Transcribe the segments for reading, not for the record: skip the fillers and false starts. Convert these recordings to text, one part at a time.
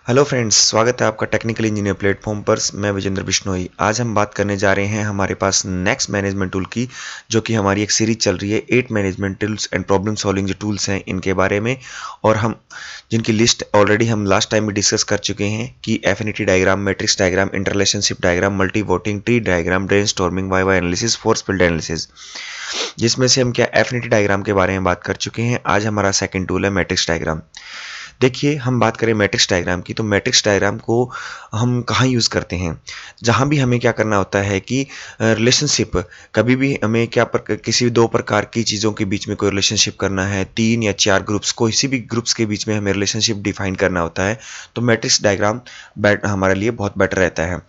Hello friends, स्वागत है आपका टेक्निकल इंजीनियर प्लेटफॉर्म पर। मैं विजेंद्र बिश्नोई। आज हम बात करने जा रहे हैं हमारे पास नेक्स्ट मैनेजमेंट टूल की, जो कि हमारी एक सीरीज चल रही है 8 management tools and problem solving जो टूल्स हैं इनके बारे में। और हम जिनकी लिस्ट ऑलरेडी हम लास्ट टाइम भी डिस्कस कर चुके हैं कि affinity diagram, matrix diagram, interrelationship diagram, multi voting tree diagram, brainstorming, viva analysis, force field analysis, जिसमें से हम क्या एफिनिटी डायग्राम के बारे में बात कर चुके हैं। आज हमारा सेकंड टूल है मैट्रिक्स डायग्राम। देखिए, हम बात करें मैट्रिक्स डायग्राम की, तो मैट्रिक्स डायग्राम को हम कहाँ यूज़ करते हैं? जहाँ भी हमें क्या करना होता है कि रिलेशनशिप, कभी भी हमें किसी दो प्रकार की चीज़ों के बीच में कोई रिलेशनशिप करना है, 3 या 4 ग्रुप्स, किसी भी ग्रुप्स के बीच में हमें रिलेशनशिप डिफाइन करना होता है, तो मैट्रिक्स डायग्राम हमारे लिए बहुत बेटर रहता है।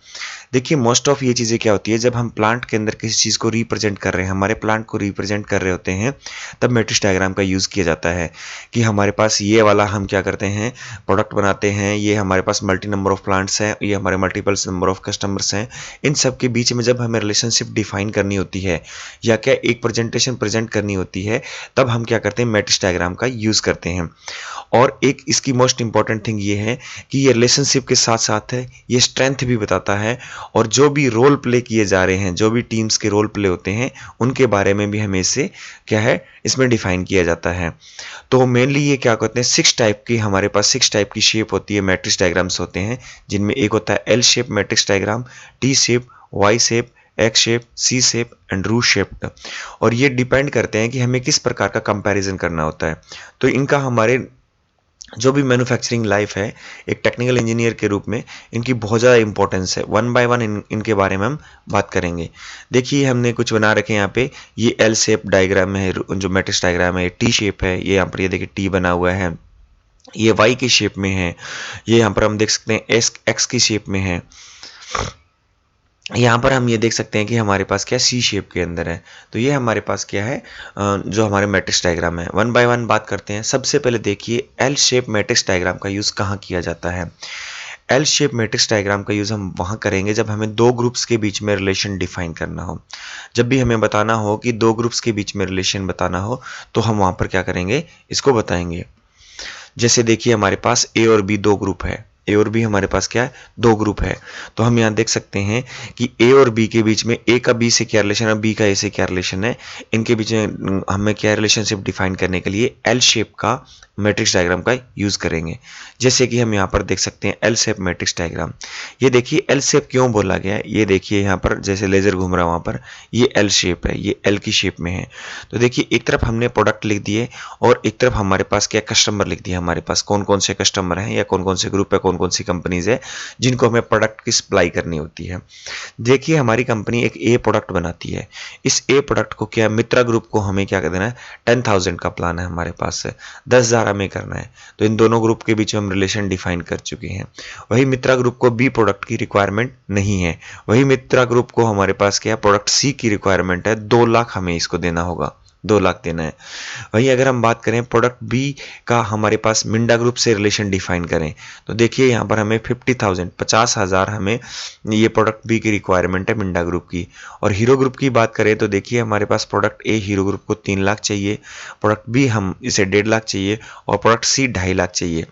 देखिए, मोस्ट ऑफ ये चीज़ें क्या होती है, जब हम प्लांट के अंदर किसी चीज़ को रिप्रेजेंट कर रहे हैं, हमारे प्लांट को रिप्रेजेंट कर रहे होते हैं, तब मैट्रिक्स डायग्राम का यूज़ किया जाता है कि हमारे पास ये वाला हम क्या करते हैं, प्रोडक्ट बनाते हैं, ये हमारे पास मल्टी नंबर ऑफ प्लांट्स हैं, ये हमारे मल्टीपल नंबर ऑफ कस्टमर्स हैं। इन सब के बीच में जब हमें रिलेशनशिप डिफाइन करनी होती है या क्या एक प्रेजेंटेशन प्रेजेंट करनी होती है, तब हम क्या करते हैं, मैट्रिक्स डायग्राम का यूज़ करते हैं। और एक इसकी मोस्ट इंपॉर्टेंट थिंग ये है कि ये रिलेशनशिप के साथ साथ है, ये स्ट्रेंथ भी बताता है, और जो भी रोल प्ले किए जा रहे हैं, जो भी टीम्स के रोल प्ले होते हैं, उनके बारे में भी हमें इससे क्या है, इसमें डिफाइन किया जाता है। तो मेनली ये क्या करते हैं, 6 टाइप की हमारे पास 6 टाइप की शेप होती है, मैट्रिक्स डायग्राम्स होते हैं, जिनमें एक होता है L shape matrix diagram, T shape, Y shape, X shape, C shape and रू शेप्ड। और ये डिपेंड करते हैं कि हमें किस प्रकार का कंपैरिजन करना होता है। तो इनका हमारे जो भी मैन्युफैक्चरिंग लाइफ है, एक टेक्निकल इंजीनियर के रूप में इनकी बहुत ज़्यादा इंपॉर्टेंस है। वन बाय वन इनके बारे में हम बात करेंगे। देखिए, हमने कुछ बना रखे हैं यहाँ पे। ये एल शेप डायग्राम है, जो मैट्रिक्स डायग्राम है। टी शेप है, ये यहाँ पर ये देखिए टी बना हुआ है। ये वाई की शेप में है। ये यहाँ पर हम देख सकते हैं एक्स की शेप में है। यहाँ पर हम ये देख सकते हैं कि हमारे पास क्या सी शेप के अंदर है। तो ये हमारे पास क्या है, जो हमारे मैट्रिक्स डायग्राम है। वन बाय वन बात करते हैं। सबसे पहले देखिए, एल शेप मैट्रिक्स डायग्राम का यूज़ कहाँ किया जाता है। एल शेप मैट्रिक्स डायग्राम का यूज़ हम वहाँ करेंगे जब हमें दो ग्रुप्स के बीच में रिलेशन डिफाइन करना हो। जब भी हमें बताना हो कि दो ग्रुप्स के बीच में रिलेशन बताना हो, तो हम वहाँ पर क्या करेंगे, इसको बताएंगे। जैसे देखिए, हमारे पास ए और बी दो ग्रुप है। ए और बी हमारे पास क्या है, दो ग्रुप है। तो हम यहाँ देख सकते हैं कि ए और बी के बीच में ए का बी से क्या रिलेशन है, बी का ए से क्या रिलेशन है। इनके बीच में हमें क्या रिलेशनशिप डिफाइन करने के लिए एल शेप का मैट्रिक्स डायग्राम का यूज़ करेंगे। जैसे कि हम यहाँ पर देख सकते हैं एल शेप मैट्रिक्स डायग्राम। ये देखिए, एल शेप क्यों बोला गया है, ये देखिए यहाँ पर जैसे लेजर घूम रहा है वहाँ पर, ये एल शेप है, ये एल की शेप में है। तो देखिए, एक तरफ हमने प्रोडक्ट लिख दिए और एक तरफ हमारे पास क्या कस्टमर लिख दिया। हमारे पास कौन कौन से कस्टमर हैं या कौन कौन से ग्रुप है, कौन कौन सी कंपनीज है जिनको हमें प्रोडक्ट की सप्लाई करनी होती है। देखिए, हमारी कंपनी एक ए प्रोडक्ट बनाती है। इस ए प्रोडक्ट को क्या, मित्रा ग्रुप को हमें क्या कर देना है, 10,000 का प्लान है हमारे पास से, 10,000 हमें करना है। तो इन दोनों ग्रुप के बीच में हम रिलेशन डिफाइन कर चुके हैं। वही मित्रा ग्रुप को बी प्रोडक्ट की रिक्वायरमेंट नहीं है। वही मित्रा ग्रुप को हमारे पास क्या, प्रोडक्ट सी की रिक्वायरमेंट है, 2 लाख हमें इसको देना होगा, 2 लाख देना है। वहीं अगर हम बात करें प्रोडक्ट बी का, हमारे पास मिंडा ग्रुप से रिलेशन डिफाइन करें, तो देखिए यहाँ पर हमें 50,000 50,000 हमें ये प्रोडक्ट बी की रिक्वायरमेंट है मिंडा ग्रुप की। और हीरो ग्रुप की बात करें तो देखिए, हमारे पास प्रोडक्ट ए हीरो ग्रुप को 3 लाख चाहिए, प्रोडक्ट बी हम इसे 1.5 लाख चाहिए, और प्रोडक्ट सी 2.5 लाख चाहिए।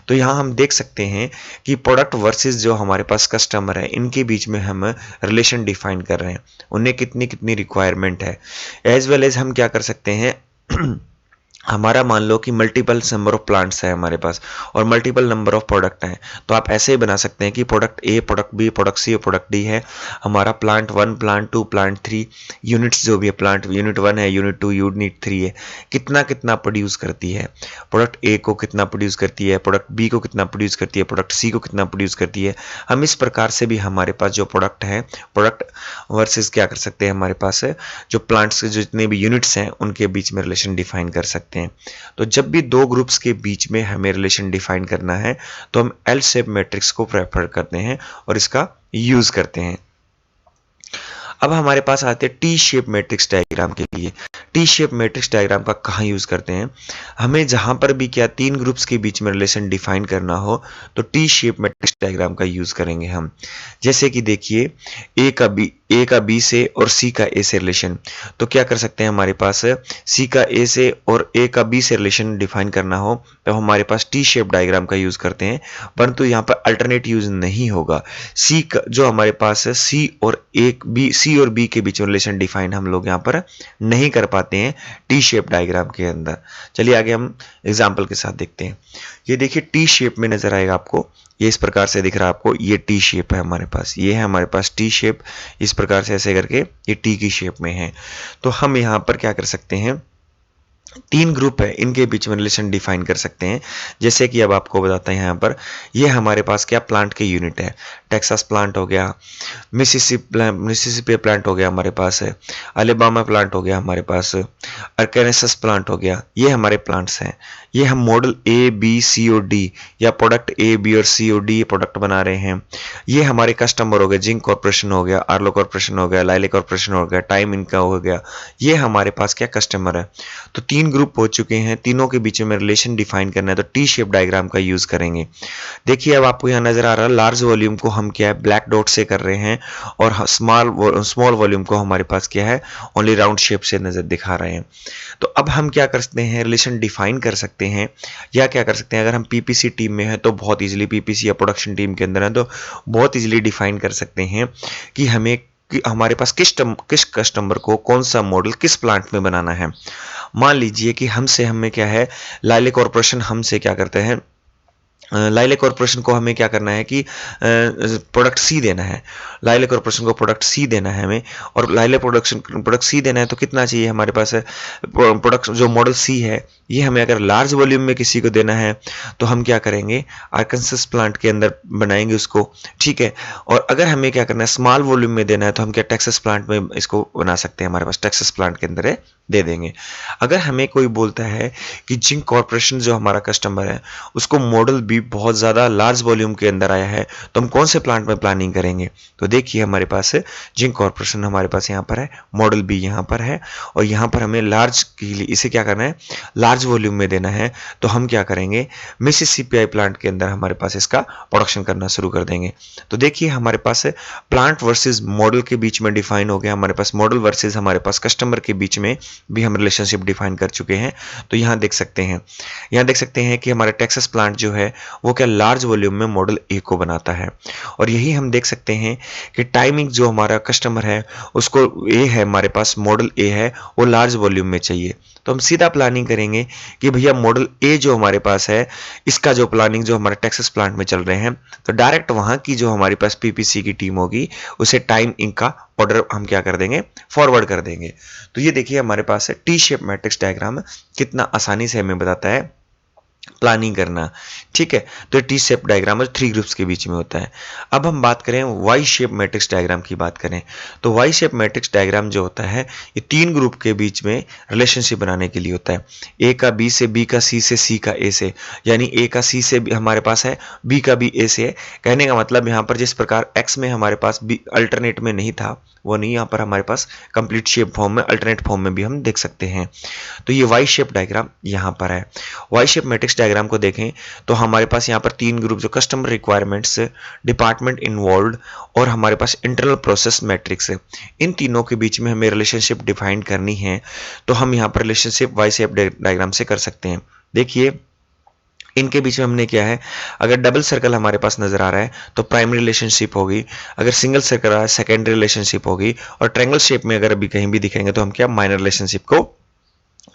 तो यहाँ हम देख सकते हैं कि प्रोडक्ट वर्सेस जो हमारे पास कस्टमर है, इनके बीच में हम रिलेशन डिफाइन कर रहे हैं, उन्हें कितनी कितनी रिक्वायरमेंट है। एज वेल एज हम क्या कर सकते हैं हमारा मान लो कि मल्टीपल नंबर ऑफ प्लांट्स है हमारे पास और मल्टीपल नंबर ऑफ प्रोडक्ट हैं, तो आप ऐसे ही बना सकते हैं कि product A, product B, product C और प्रोडक्ट डी है। हमारा प्लांट 1, प्लांट 2, प्लांट 3, यूनिट्स जो भी है, प्लांट यूनिट 1 है, यूनिट 2, यूनिट 3 है, कितना कितना प्रोड्यूस करती है। प्रोडक्ट ए को कितना प्रोड्यूस करती है, प्रोडक्ट बी को कितना प्रोड्यूस करती है, प्रोडक्ट सी को कितना प्रोड्यूस करती है। हम इस प्रकार से भी हमारे पास जो प्रोडक्ट है, प्रोडक्ट वर्सेस क्या कर सकते हैं, हमारे पास जो प्लांट्स के जितने भी यूनिट्स हैं उनके बीच में रिलेशन डिफाइन कर सकते हैं। तो जब भी दो ग्रुप्स के बीच में हमें रिलेशन डिफाइन करना है, तो हम एल शेप मैट्रिक्स को प्रेफर करते हैं और इसका यूज करते हैं। अब हमारे पास आते हैं टी शेप मैट्रिक्स डायग्राम के लिए। टी शेप मैट्रिक्स डायग्राम का कहाँ यूज करते हैं, हमें जहां पर भी क्या 3 ग्रुप्स के बीच में रिलेशन डिफाइन करना हो, तो टी शेप मैट्रिक्स डायग्राम का यूज करेंगे हम। जैसे कि देखिए, ए का बी से और सी का ए से रिलेशन। तो क्या कर सकते हैं, हमारे पास सी का ए से और ए का बी से रिलेशन डिफाइन करना हो तो हमारे पास टी शेप डायग्राम का यूज करते हैं, परंतु यहाँ पर अल्टरनेट यूज नहीं होगा। सी का जो हमारे पास है सी और बी के बीच में रिलेशन डिफाइन हम लोग यहाँ पर नहीं कर पाते हैं टी शेप डायग्राम के अंदर। चलिए आगे हम एग्जाम्पल के साथ देखते हैं। ये देखिए टी शेप में नजर आएगा आपको, ये इस प्रकार से दिख रहा है आपको, ये टी शेप है हमारे पास, ये है हमारे पास टी शेप, इस प्रकार से ऐसे करके ये टी की शेप में है। तो हम यहाँ पर क्या कर सकते हैं, 3 ग्रुप है, इनके बीच में रिलेशन डिफाइन कर सकते हैं। जैसे कि अब आपको बताते हैं यहाँ पर, ये हमारे पास क्या प्लांट के यूनिट है, टेक्सास प्लांट हो गया, मिसिसिपी प्लांट हो गया हमारे पास है, अलेबामा प्लांट हो गया हमारे पास, अर्कानसास प्लांट हो गया, ये हमारे प्लांट्स हैं। ये हम मॉडल ए बी सी और डी या प्रोडक्ट ए बी और सी और डी प्रोडक्ट बना रहे हैं। ये हमारे कस्टमर हो गए, जिंक कॉर्पोरेशन हो गया, आर्लो कॉर्पोरेशन हो गया, लाइले कॉर्पोरेशन हो गया, टाइम इनका हो गया, ये हमारे पास क्या कस्टमर है। तो 3 ग्रुप हो चुके हैं, तीनों के बीच में रिलेशन डिफाइन करना है तो टी शेप डायग्राम का यूज करेंगे। देखिए अब आपको यहाँ नजर आ रहा है, लार्ज वॉल्यूम को हम क्या है ब्लैक डॉट से कर रहे हैं और स्मॉल वॉल्यूम को हमारे पास क्या है ओनली राउंड शेप से नजर दिखा रहे हैं। तो अब हम क्या कर सकते हैं, रिलेशन डिफाइन कर सकते हैं या क्या कर सकते हैं, अगर हम पीपीसी टीम में है तो बहुत इजीली, पीपीसी या प्रोडक्शन टीम के अंदर है तो बहुत इजीली डिफाइन कर सकते हैं कि हमें कि हमारे पास किस कस्टमर को कौन सा मॉडल किस प्लांट में बनाना है। मान लीजिए कि हमें क्या है, लाइले कॉर्पोरेशन हमसे क्या करते हैं, लाइले कॉर्पोरेशन को हमें क्या करना है कि प्रोडक्ट सी देना है, लाइले कॉर्पोरेशन को प्रोडक्ट सी देना है हमें, और लाइले प्रोडक्ट सी देना है तो कितना चाहिए हमारे पास है प्रोडक्ट जो मॉडल सी है, ये हमें अगर लार्ज वॉल्यूम में किसी को देना है तो हम क्या करेंगे, आर्कानसास प्लांट के अंदर बनाएंगे उसको, ठीक है। और अगर हमें क्या करना है स्मॉल वॉल्यूम में देना है तो हम क्या टेक्सास प्लांट में इसको बना सकते हैं, हमारे पास टेक्सास प्लांट के अंदर दे देंगे। अगर हमें कोई बोलता है कि जिंक कॉर्पोरेशन जो हमारा कस्टमर है उसको मॉडल बी बहुत ज़्यादा लार्ज वॉल्यूम के अंदर आया है तो हम कौन से प्लांट में प्लानिंग करेंगे, तो देखिए हमारे पास जिंक कॉर्पोरेशन हमारे पास यहाँ पर है, मॉडल बी यहाँ पर है और यहाँ पर हमें लार्ज के लिए इसे क्या करना है लार्ज वॉल्यूम में देना है तो हम क्या करेंगे मिसिसिपी प्लांट के अंदर हमारे पास इसका प्रोडक्शन करना शुरू कर देंगे। तो देखिए हमारे पास प्लांट वर्सेस मॉडल के बीच में डिफाइन हो गया, हमारे पास मॉडल वर्सेस हमारे पास कस्टमर के बीच में भी हम रिलेशनशिप डिफाइन कर चुके हैं। तो यहाँ देख सकते हैं कि हमारे टेक्सास प्लांट जो है वो क्या लार्ज वॉल्यूम में मॉडल ए को बनाता है, और यही हम देख सकते हैं कि टाइमिंग जो हमारा कस्टमर है उसको ए है, हमारे पास मॉडल ए है वो लार्ज वॉल्यूम में चाहिए। तो हम सीधा प्लानिंग करेंगे कि भैया मॉडल ए जो हमारे पास है इसका जो प्लानिंग जो हमारे टेक्सास प्लांट में चल रहे हैं तो डायरेक्ट वहां की जो हमारे पास पीपीसी की टीम होगी उसे टाइम इंक का ऑर्डर हम क्या कर देंगे फॉरवर्ड कर देंगे। तो ये देखिए हमारे पास है टी शेप मैट्रिक्स डायग्राम कितना आसानी से हमें बताता है प्लानिंग करना, ठीक है। तो टी शेप डायग्राम 3 ग्रुप्स के बीच में होता है। अब हम बात करें वाई शेप मैट्रिक्स डायग्राम की बात करें तो वाई शेप मैट्रिक्स डायग्राम जो होता है ये 3 ग्रुप के बीच में रिलेशनशिप बनाने के लिए होता है, ए का बी से, बी का सी से, सी का ए से, यानी ए का सी से हमारे पास है, बी का बी ए से है। कहने का मतलब यहाँ पर जिस प्रकार एक्स में हमारे पास बी अल्टरनेट में नहीं था वो नहीं, यहाँ पर हमारे पास कंप्लीट शेप फॉर्म में अल्टरनेट फॉर्म में भी हम देख सकते हैं। तो ये वाई शेप डायग्राम यहाँ पर है। वाई शेप मैट्रिक्स डायग्राम को देखें तो हमारे पास यहाँ पर 3 ग्रुप जो कस्टमर रिक्वायरमेंट्स, डिपार्टमेंट इन्वॉल्व और हमारे पास इंटरनल प्रोसेस मैट्रिक्स है, इन तीनों के बीच में हमें रिलेशनशिप डिफाइन करनी है तो हम यहाँ पर रिलेशनशिप वाई शेप डायग्राम से कर सकते हैं। देखिए इनके बीच में हमने क्या है, अगर डबल सर्कल हमारे पास नजर आ रहा है तो प्राइमरी रिलेशनशिप होगी, अगर सिंगल सर्कल आ रहा है सेकेंडरी रिलेशनशिप होगी, और ट्रायंगल शेप में अगर अभी कहीं भी दिखेंगे तो हम क्या माइनर रिलेशनशिप को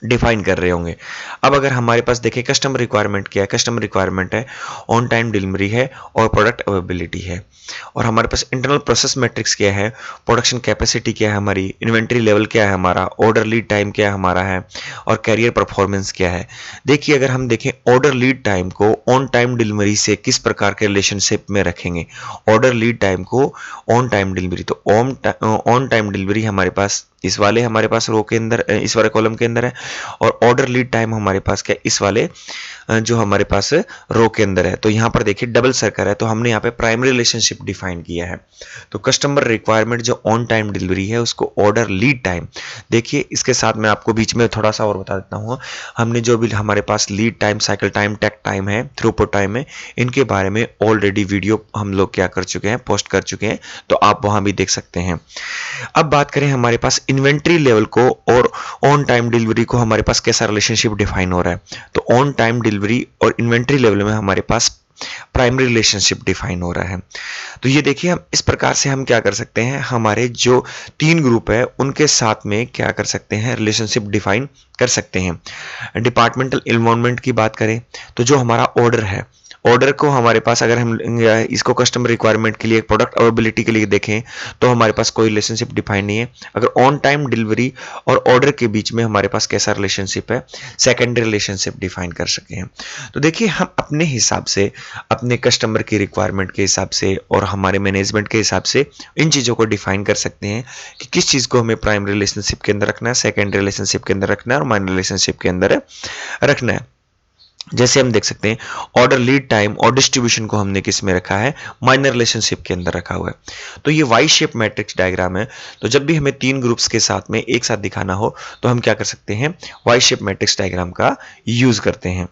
डिफाइन कर रहे होंगे। अब अगर हमारे पास देखें कस्टमर रिक्वायरमेंट क्या है, कस्टमर रिक्वायरमेंट है ऑन टाइम डिलीवरी है और प्रोडक्ट अवेलेबिलिटी है, और हमारे पास इंटरनल प्रोसेस मैट्रिक्स क्या है, प्रोडक्शन कैपेसिटी क्या है हमारी, इन्वेंट्री लेवल क्या है हमारा, ऑर्डर लीड टाइम क्या हमारा है, और कैरियर परफॉर्मेंस क्या है। देखिए अगर हम देखें ऑर्डर लीड टाइम को ऑन टाइम डिलीवरी से किस प्रकार के रिलेशनशिप में रखेंगे, ऑर्डर लीड टाइम को ऑन टाइम डिलीवरी, तो ऑन टाइम डिलीवरी हमारे पास इस वाले हमारे पास रो के अंदर, इस वाले कॉलम के अंदर है, और ऑर्डर लीड टाइम हमारे पास क्या इस वाले जो हमारे पास रो के अंदर है। तो यहाँ पर देखिए डबल सर्कल है, तो हमने यहाँ पे प्राइमरी रिलेशनशिप डिफाइन किया है। तो कस्टमर रिक्वायरमेंट जो ऑन टाइम डिलीवरी है उसको ऑर्डर लीड टाइम। देखिए इसके साथ मैं आपको बीच में थोड़ा सा और बता देता हूँ, हमने जो भी हमारे पास lead time, cycle time, take time है, थ्रूपुट टाइम है, इनके बारे में ऑलरेडी वीडियो हम लोग क्या कर चुके हैं, पोस्ट कर चुके हैं, तो आप वहां भी देख सकते हैं। अब बात करें हमारे पास इन्वेंट्री लेवल को और ऑन टाइम डिलीवरी को, हमारे पास कैसा रिलेशनशिप डिफाइन हो रहा है। तो ऑन टाइम डिलीवरी और इन्वेंट्री लेवल में हमारे पास प्राइमरी रिलेशनशिप डिफाइन हो रहा है। तो ये देखिए हम इस प्रकार से हम क्या कर सकते हैं, हमारे जो 3 ग्रुप है उनके साथ में क्या कर सकते हैं, रिलेशनशिप डिफाइन कर सकते हैं। डिपार्टमेंटल इन्वॉल्वमेंट की बात करें तो जो हमारा ऑर्डर है, ऑर्डर को हमारे पास अगर हम इसको कस्टमर रिक्वायरमेंट के लिए, प्रोडक्ट अवेलेबिलिटी के लिए देखें तो हमारे पास कोई रिलेशनशिप डिफाइन नहीं है। अगर ऑन टाइम डिलीवरी और ऑर्डर के बीच में हमारे पास कैसा रिलेशनशिप है, सेकेंडरी रिलेशनशिप डिफाइन कर सके हैं। तो देखिए हम अपने हिसाब से, अपने कस्टमर की रिक्वायरमेंट के हिसाब से और हमारे मैनेजमेंट के हिसाब से इन चीज़ों को डिफाइन कर सकते हैं कि किस चीज़ को हमें प्राइमरी रिलेशनशिप के अंदर रखना है, सेकेंडरी रिलेशनशिप के अंदर रखना है और माइनर रिलेशनशिप के अंदर रखना है। जैसे हम देख सकते हैं ऑर्डर लीड टाइम और डिस्ट्रीब्यूशन को हमने किस में रखा है, माइनर रिलेशनशिप के अंदर रखा हुआ है। तो ये वाई शेप मैट्रिक्स डायग्राम है। तो जब भी हमें 3 ग्रुप्स के साथ में एक साथ दिखाना हो तो हम क्या कर सकते हैं, वाई शेप मैट्रिक्स डायग्राम का यूज करते हैं।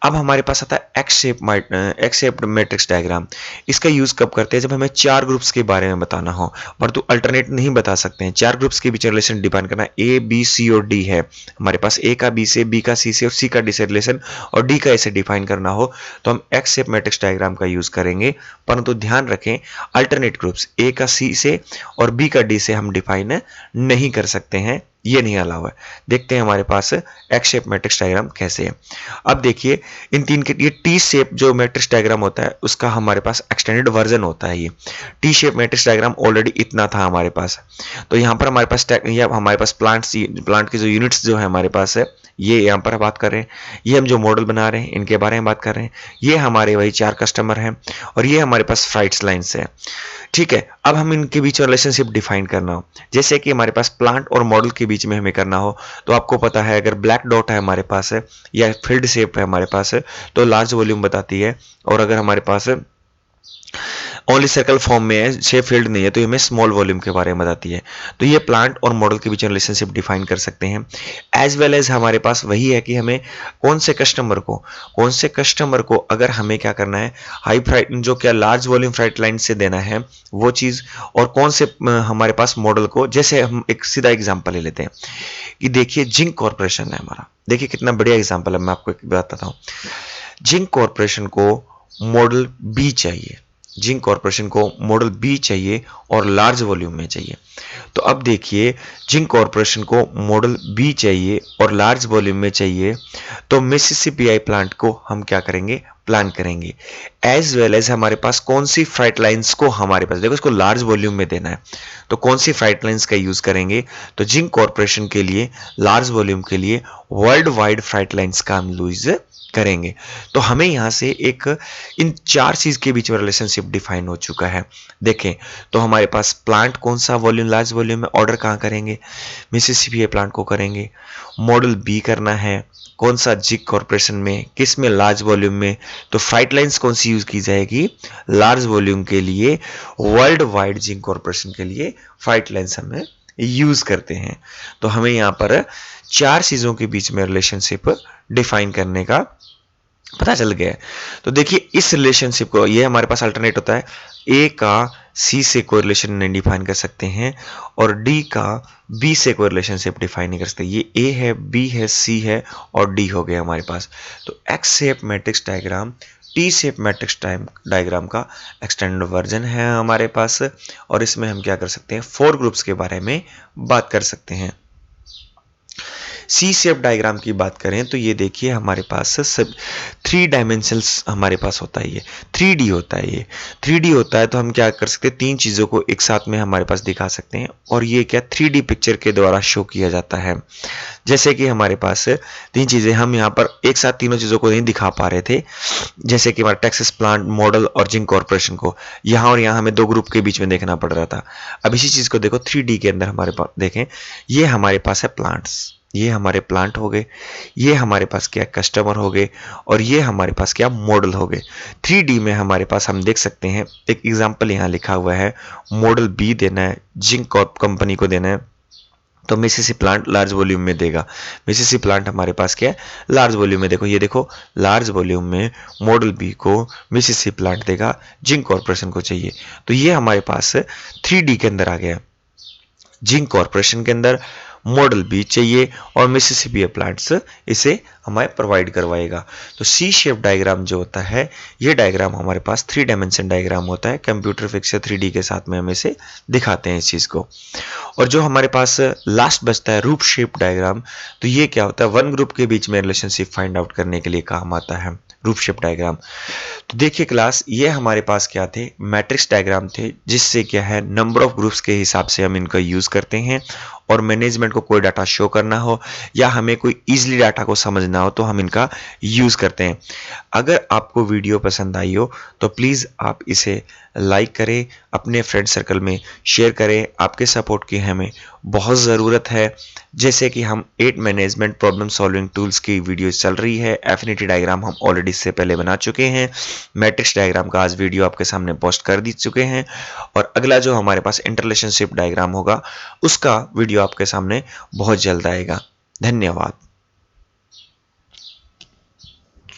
अब हमारे पास आता है एक्स शेप मैट्रिक्स डायग्राम। इसका यूज कब करते हैं, जब हमें 4 ग्रुप्स के बारे में बताना हो, परंतु अल्टरनेट नहीं बता सकते हैं। 4 ग्रुप्स के बीच रिलेशन डिफाइन करना है, ए बी सी और डी है हमारे पास, ए का बी से, बी का सी से और सी का डी से रिलेशन और डी का ए से डिफाइन करना हो तो हम एक्स शेप मैट्रिक्स डायग्राम का यूज करेंगे। परंतु ध्यान रखें अल्टरनेट ग्रुप्स ए का सी से और बी का डी से हम डिफाइन नहीं कर सकते हैं, ये नहीं अलाउ है। देखते हैं हमारे पास एक्स शेप मैट्रिक्स डायग्राम कैसे है। अब देखिए इन 3 के, ये टी शेप जो मैट्रिक्स डायग्राम होता है उसका हमारे पास एक्सटेंडेड वर्जन होता है। ये T shape matrix diagram already इतना था हमारे पास। तो यहाँ पर हमारे पास प्लांट की जो यूनिट्स जो है हमारे पास है, ये यहाँ पर बात कर रहे हैं, ये हम जो मॉडल बना रहे हैं इनके बारे में बात कर रहे हैं, ये हमारे वही 4 कस्टमर हैं और ये हमारे पास फ्राइट्स लाइन्स है। ठीक है, अब हम इनके बीच रिलेशनशिप डिफाइन करना हो, जैसे कि हमारे पास प्लांट और मॉडल के बीच में हमें करना हो, तो आपको पता है अगर ब्लैक डॉट है हमारे पास है या फील्ड शेप है हमारे पास है तो लार्ज वॉल्यूम बताती है, और अगर हमारे पास ओनली सर्कल फॉर्म में है, शेप फील्ड नहीं है, तो ये हमें स्मॉल वॉल्यूम के बारे में बताती है। तो ये प्लांट और मॉडल के बीच रिलेशनशिप डिफाइन कर सकते हैं। एज वेल एज हमारे पास वही है कि हमें कौन से कस्टमर को अगर हमें क्या करना है, हाई फ्राइट जो क्या लार्ज वॉल्यूम फ्राइट लाइन से देना है वो चीज़, और कौन से हमारे पास मॉडल को, जैसे हम एक सीधा एग्जाम्पल ले लेते हैं कि देखिए जिंक कॉर्पोरेशन है हमारा, देखिए कितना बढ़िया एग्जाम्पल है, मैं आपको बताता हूँ। जिंक कॉर्पोरेशन को मॉडल बी चाहिए, जिंक कॉर्पोरेशन को मॉडल बी चाहिए और लार्ज वॉल्यूम में चाहिए। तो अब देखिए जिंक कॉर्पोरेशन को मॉडल बी चाहिए और लार्ज वॉल्यूम में चाहिए, तो मिसिसिपी प्लांट को हम क्या करेंगे, प्लान करेंगे। एज वेल एज हमारे पास कौन सी फ्राइट लाइंस को हमारे पास, देखो इसको लार्ज वॉल्यूम में देना है तो कौन सी फ्राइट लाइंस का यूज करेंगे, तो जिंक कॉर्पोरेशन के लिए लार्ज वॉल्यूम के लिए वर्ल्ड वाइड फ्राइट लाइंस का हम यूज करेंगे। तो हमें यहां से एक इन 4 चीज के बीच में रिलेशनशिप डिफाइन हो चुका है। देखें तो हमारे पास प्लांट कौन सा वॉल्यूम, लार्ज वॉल्यूम में, ऑर्डर कहां करेंगे, मिसिसिपी प्लांट को करेंगे। मॉडल बी करना है कौन सा, जिंक कॉर्पोरेशन में, किस में, लार्ज वॉल्यूम में। तो फ्राइट लाइंस कौन सी यूज की जाएगी, लार्ज वॉल्यूम के लिए, वर्ल्ड वाइड जिंक कॉर्पोरेशन के लिए फ्राइट लाइंस हमें यूज करते हैं। तो हमें यहाँ पर 4 चीजों के बीच में रिलेशनशिप डिफाइन करने का पता चल गया है। तो देखिए इस रिलेशनशिप को, ये हमारे पास अल्टरनेट होता है, ए का सी से कोई रिलेशन नहीं डिफाइन कर सकते हैं और डी का बी से कोई रिलेशनशिप डिफाइन नहीं कर सकते। ये ए है, बी है, सी है और डी हो गया हमारे पास। तो x shape matrix diagram T shape matrix diagram का एक्सटेंडेड वर्जन है हमारे पास, और इसमें हम क्या कर सकते हैं, 4 ग्रुप्स के बारे में बात कर सकते हैं। सी शेप डायग्राम की बात करें तो ये देखिए हमारे पास सब 3 डायमेंशंस हमारे पास होता है, ये 3D होता है। ये 3D होता है तो हम क्या कर सकते हैं, 3 चीज़ों को एक साथ में हमारे पास दिखा सकते हैं और ये क्या 3D पिक्चर के द्वारा शो किया जाता है। जैसे कि हमारे पास 3 चीज़ें हम यहाँ पर एक साथ तीनों चीज़ों को नहीं दिखा पा रहे थे, जैसे कि हमारा टेक्सास प्लांट मॉडल और जिंक कॉर्पोरेशन को यहाँ और यहाँ हमें 2 ग्रुप के बीच में देखना पड़ रहा था। अब इसी चीज़ को देखो 3D के अंदर हमारे पास देखें, ये हमारे पास है प्लांट्स, ये हमारे प्लांट हो गए, ये हमारे पास क्या कस्टमर हो गए और ये हमारे पास क्या मॉडल हो गए। 3D में हमारे पास हम देख सकते हैं, एक एग्जांपल यहाँ लिखा हुआ है, मॉडल बी देना है, जिंक कॉर्प कंपनी को देना है, तो मिसिसिपी प्लांट लार्ज वॉल्यूम में देगा। मिसिसिपी प्लांट हमारे पास क्या है, लार्ज वॉल्यूम में। देखो ये देखो लार्ज वॉल्यूम में मॉडल बी को मिसिसिपी प्लांट देगा, जिंक कॉर्पोरेशन को चाहिए, तो ये हमारे पास 3D के अंदर आ गया। जिंक कॉर्पोरेशन के अंदर मॉडल बी चाहिए और मिसिसिपी प्लांट्स इसे हमें प्रोवाइड करवाएगा। तो सी शेप डायग्राम जो होता है, ये डायग्राम हमारे पास 3 डायमेंशन डायग्राम होता है। कंप्यूटर फिक्स 3D के साथ में हम इसे दिखाते हैं इस चीज़ को। और जो हमारे पास लास्ट बचता है रूप शेप डायग्राम, तो ये क्या होता है, वन ग्रुप के बीच में रिलेशनशिप फाइंड आउट करने के लिए काम आता है रूप शेप डायग्राम। तो देखिए क्लास, ये हमारे पास क्या थे, मैट्रिक्स डायग्राम थे, जिससे क्या है नंबर ऑफ ग्रुप्स के हिसाब से हम इनका यूज करते हैं और मैनेजमेंट को कोई डाटा शो करना हो या हमें कोई इजीली डाटा को समझना हो तो हम इनका यूज करते हैं। अगर आपको वीडियो पसंद आई हो तो प्लीज़ आप इसे लाइक करें, अपने फ्रेंड सर्कल में शेयर करें। आपके सपोर्ट की हमें बहुत ज़रूरत है। जैसे कि हम 8 मैनेजमेंट प्रॉब्लम सॉल्विंग टूल्स की वीडियो चल रही है, एफिनिटी डायग्राम हम ऑलरेडी इससे पहले बना चुके हैं, मैट्रिक्स डायग्राम का आज वीडियो आपके सामने पोस्ट कर दी चुके हैं और अगला जो हमारे पास इंटररिलेशनशिप डायग्राम होगा उसका वीडियो आपके सामने बहुत जल्द आएगा। धन्यवाद।